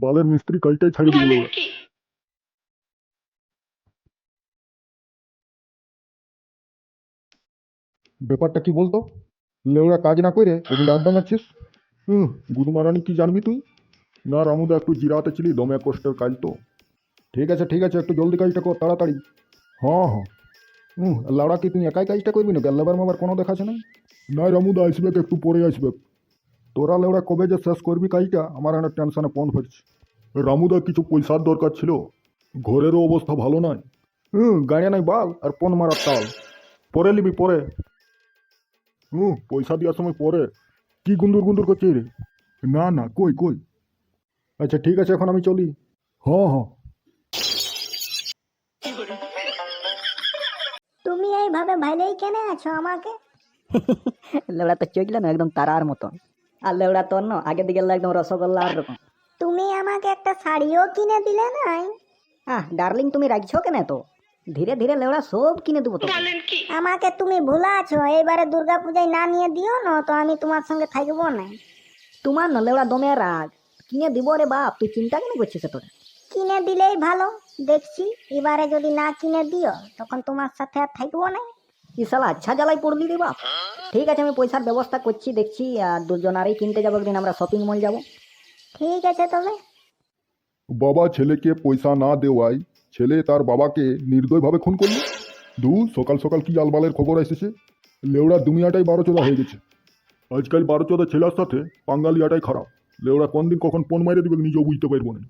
বালের মিস্ত্রি কাজটাই ছাড়িয়ে দিল। ব্যাপারটা কি বলতো? লেওরা কাজ না করে ওগুলো আড্ডা মারছিস। গুরু মারানি কি জানবি তুই? না রামুদা, একটু জিরাতে ছিলি, দমে কষ্টের কাজ তো। ঠিক আছে ঠিক আছে, একটু জলদি কাজটা কর তাড়াতাড়ি। হ্যাঁ হ্যাঁ। লাউড়া কি তুই একাই কাজটা করবি না? লেবার মাবার কোনো দেখাছে না? না রামুদা আসবে, একটু পরে আসবে। তোরা লেওড়া কবে যে শেষ করবি কাজটা আমার একটা টেনশনে পণ হচ্ছে। রামুদা কিছু পয়সার দরকার ছিল, ঘরেরও অবস্থা ভালো নয়। গাড়ি নাই বাল আর পণ মারার তাল। পরে নিবি পরে। পয়সা দেওয়ার সময় পরে। কি গুন্দুর গুন্দুর করছিস রে? না না, কই কই। আচ্ছা ঠিক আছে, এখন আমি চলি। হ্যাঁ হ্যাঁ। তুমি এইভাবে ভাইলেই কেন আছো আমাকে? লেবড়া তো চইল না একদম তারার মতন। আর লেবড়া তোর না আগের দিকে একদম রসগোল্লা আর রকম। তুমি আমাকে একটা শাড়িও কিনে দিলে নাই। ডার্লিং তুমি রাখছো কেন তো? ধীরে ধীরে লেবড়া সব কিনে দেবো তো। আমাকে তুমি ভুলা আছো, এবারে দুর্গা পূজায় না নিয়ে দিও না তো আমি তোমার সঙ্গে থাকবো না। তোমার না লেবড়া দমে রাগ, কিনে দিব রে বাপ, তুই চিন্তা কেন করছিস তোরা? কিনে দিলেই ভালো। দেখছি এবারে যদি না কিনে দিও তখন তোমার সাথে আর থাকবো না। ই শালা আচ্ছা জ্বালাই পড়লি রে বাপ। ঠিক আছে, আমি পয়সার ব্যবস্থা করছি, দেখছি আর দুজনারই কিনতে যাবো একদিন, আমরা শপিং মল যাবো। ঠিক আছে তবে। বাবা ছেলেকে পয়সা না দেওয়ায় ছেলে তার বাবাকে নির্দয়ভাবে খুন করলো। সকাল সকাল কি আলবালের খবর এসেছে। লেওড়া দুনিয়াটাই বারোচোদা হয়ে গেছে। আজকাল বারোচোদা ছেলের সাথে পাঙ্গালিয়াটাই খারাপ। লেওড়া কোন দিন কখন পণ মাইরে দিবে নিজেও বুঝতে পারবো না।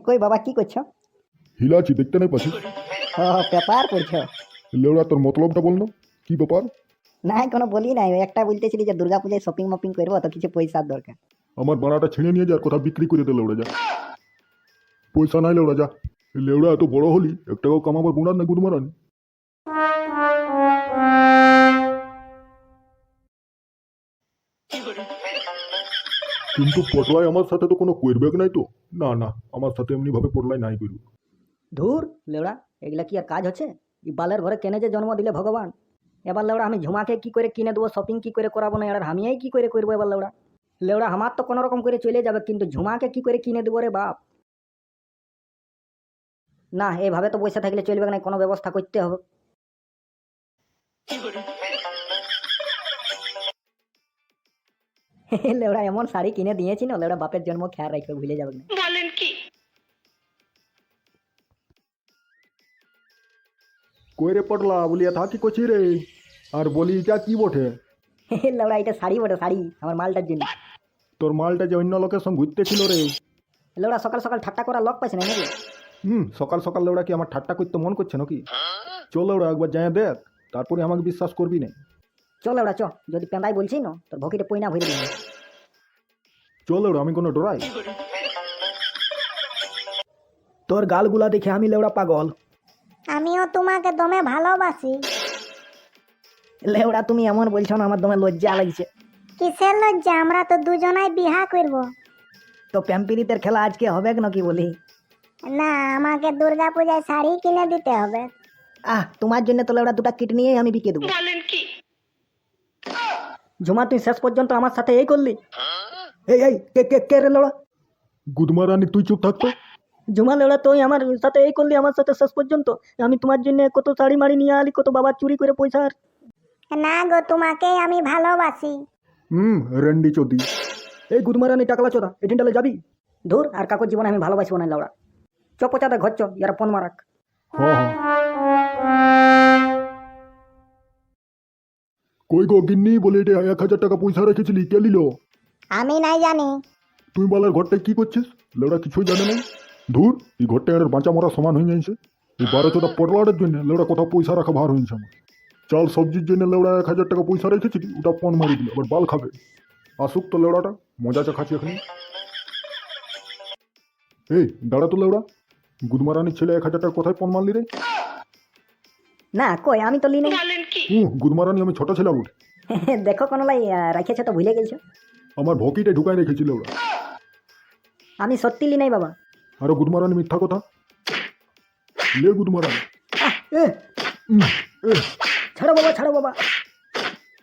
কই বাবা কি করছো? হিলাছি, দেখতে নাই পাচ্ছি। পেপার পড়ছো? লেওড়া তোর মতলবটা বল না, কি ব্যাপার? না কোনো বলি নাই, ওই একটা বলতেছিলি যে দুর্গা পূজায় শপিং মপিং করবো তো কিছু পয়সার দরকার। আমার বাড়াটা ছিঁড়ে নিয়ে যার কথা বিক্রি করে দে লেওড়া যা। পয়সা নাই লেওড়া যা। লেওড়া এত বড় হলি একটাও কামাবার বুড়ার না গুদমারানি। কিন্তু পটলাই আমার সাথে তো কোনো করবেক নাই তো। না না, আমার সাথে এমনি ভাবে পটলাই নাই করব। ধুর লেওড়া, এগুলা কি আর কাজ হচ্ছে? ই বালের ঘরে কেনে যে জন্ম দিলে ভগবান। এবার লেওড়া আমি ঝুমাকে কি করে কিনে দেবো, শপিং কি করে করাবো না, এবার আমিই কি করে করবো এবার লেওড়া? লেওড়া আমার তো কোনো রকম করে চলে যাবে, কিন্তু ঝুমাকে কি করে কিনে দেবো রে বাপ? না এইভাবে তো বসে থাকলে চলবে না, কোনো ব্যবস্থা করতে হবে। লেওড়া এমন শাড়ি কিনে দিয়েছি না, লেওড়া বাপের জন্ম খেয়াল রাখবে, ভুলে যাবে না। কই রে পটলা, বলিয়া থা কি করছি রে? আর বলি এটা কি বটে? লেওড়া এটা শাড়ি বটে, শাড়ি আমার মালটার জন্য। তোর মালটা যে অন্য লোকের সঙ্গে ঘুরতে ছিল রে। লেওড়া সকাল সকাল ঠাট্টা করা লোক পাইছে না নাকি? সকাল সকাল লেওড়া কি আমার ঠাট্টা করতে মন করছে নাকি? চল লেওড়া একবার যাই দেখ, তারপরে আমাকে বিশ্বাস করবি না। চল লেওড়া চ, যদি পেঁদাই বলছি না তোর ভকিতে পয়না ভরে দিবি। চল লেওড়া, আমি কোনো ডরাই? তোর গালগুলা দেখে আমি লেওড়া পাগল। আমিও তোমাকে দমে ভালোবাসি। লেওড়া তুমি এমন বলছো না, আমার দমে লজ্জা লাগছে। কিসের লজ্জা, আমরা তো দুজনাই বিহা করব। তো প্যাম্পিরিতের খেলা আজকে হবে নাকি বলি? না, আমাকে দুর্গা পূজায় শাড়ি কিনে দিতে হবে। তোমার জন্য তো লেওড়া দুটা কিডনি আমি বিকে দেবো। ঝুমা তুই শেষ পর্যন্ত আমার সাথে এই করলি? এই এই কে কে কে রে লেওড়া? গুদমারানি তুই চুপ থাকতো। ঝুমা লেওড়া তুই আমার সাথে এই করলি, আমার সাথে শেষ পর্যন্ত। আমি তোমার জন্য কত শাড়ি মাড়ি নিয়ে আলি, কত বাবা চুরি করে পয়সা। না গো, তোমাকেই আমি ভালোবাসি। রেন্ডি চোদি। এই গুদমারানি টাকলা চোদা, এটিনটালে যাবি? ধুর, আর কাকুর জীবনে আমি ভালোবাসবো না লেওড়া। চপচাতে ঘর চ, ইয়ারা ফোন মারাক। হ্যাঁ হ্যাঁ। কই গো গিন্নি, বলে এটা 1000 টাকা পয়সা রেখেছিলি, কে নিল? আমি নাই জানি। তুই বলার ঘরটায় কি করছিস? লেওড়া কিছুই জানে না। ধুর, এই ঘরটা এর বাঁচা মরা সমান হয়ে যাচ্ছে। এই 12 পটলাটের জন্য লেওড়া কোথাও পয়সা রাখা ভার হয়েছে আমার। চাল সবজির জন্য লেওড়া 1000 টাকা পয়সা রেখেছিলি, ওটা পণ মারি দিল, আবার বাল খাবে। আসুক তো লেওড়াটা, মজা চাখাচ্ছি এখানে। এই দাঁড়া তো লেওড়া, গুদমারানির ছেলে 1000 টাকা কোথায় পণ মারলি রে? না কই, আমি তো লি নাই। গুদমারানি আমি ছোট ছিলাম উঠে। দেখো কোনো লাই রাখেছে তো ভুলে গেছো। আমার ভকিটে ঢুকাই রেখেছিল ওরা। আমি সত্যি লি নাই বাবা। আরো গুদমারানি মিথ্যা কথা। লে গুদমারানি। ছাড়ো বাবা, ছাড়ো বাবা।